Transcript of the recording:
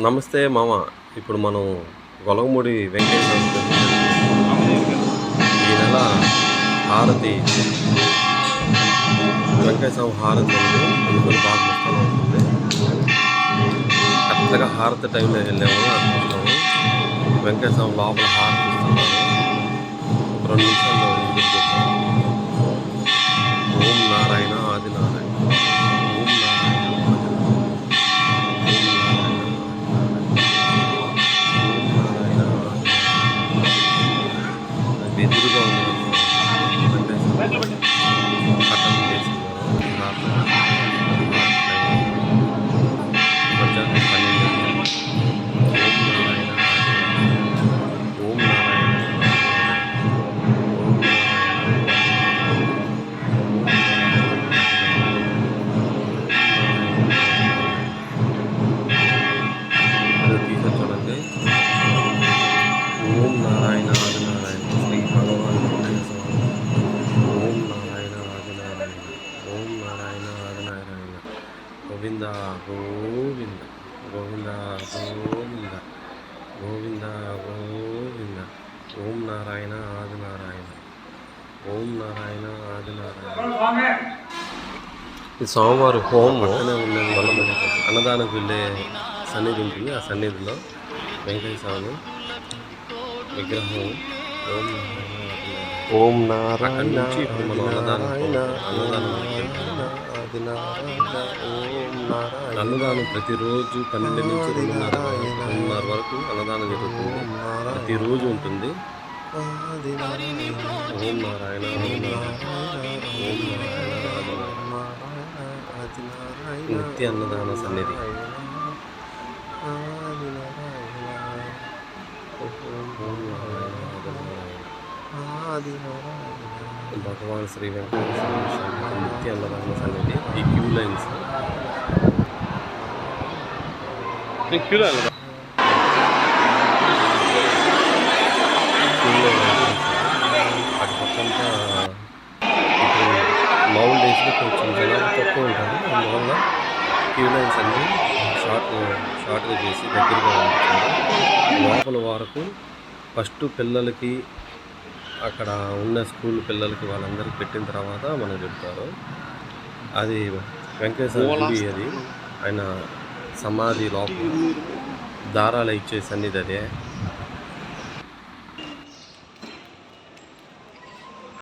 నమస్తే మామ. ఇప్పుడు మనం గొలగమూడి వెంకటేశ్వర ఈ నెల హారతి వెంకటేశ్వర హారతి ఉంది. అందుకని బాగా ముస్తాలు అవుతుంది. కరెక్ట్గా హారతి టైంలో వెళ్ళాము అనుకుంటున్నాము. వెంకటేశ్వర లోపల హారతి ఇస్తున్నాము. ఒక 2 నిమిషాల్లో ఇంటికి చూస్తాము. ఓం నారాయణ ఆది నారాయణ, ఓం నారాయణ ఎదురుగా పట్టణం చేస్తున్నారు. మధ్యాహ్నం 12 ఓం నారాయణ అది తీసా చూడండి. ఓం నారాయణ ఆది నారాయణ శ్రీ భగవాన్ ఓం నారాయణ ఆది నారాయణ, ఓం నారాయణ ఆది నారాయణ, గోవింద గోవింద గోవింద గోవింద గోవింద గోవింద, ఓం నారాయణ ఆది నారాయణ, ఓం నారాయణ ఆది నారాయణ. ఈ సోమవారం హోమం ఉన్నది. అన్నదానం వెళ్ళే సన్నిధి ఉంటుంది. ఆ సన్నిధిలో వెంకటేశ్వర విగ్రహం ఓం నారాయణ నుంచి ఇప్పుడు మనం అన్నదానం ప్రతిరోజు 12 నుంచి 2:30 వరకు అన్నదానం జరుగుతుంది. ప్రతిరోజు ఉంటుంది. ఓం నారాయణ ఓం నారాయణ నిత్య అన్నదాన సన్నిధి. భగవాన్ శ్రీ వెంకటేశ్వర నిత్య అన్నదాన సన్నిధి. ఈ క్యూ లైన్స్ అటు పక్కంతా ఇప్పుడు మామూలు డేస్లో కొంచెం జనాలు తక్కువ ఉంటారు. అందువల్ల క్యూ లైన్స్ అన్నీ షార్ట్గా చేసి దగ్గరగా ఉంచుతారు. లోపల వరకు ఫస్ట్ పిల్లలకి అక్కడ ఉన్న స్కూల్ పిల్లలకి వాళ్ళందరికీ పెట్టిన తర్వాత మనకు చెప్తారు. అది వెంకటేశ్వర గుడి. అది ఆయన సమాధి లోపల దారాలు ఇచ్చే సన్నిధి అదే.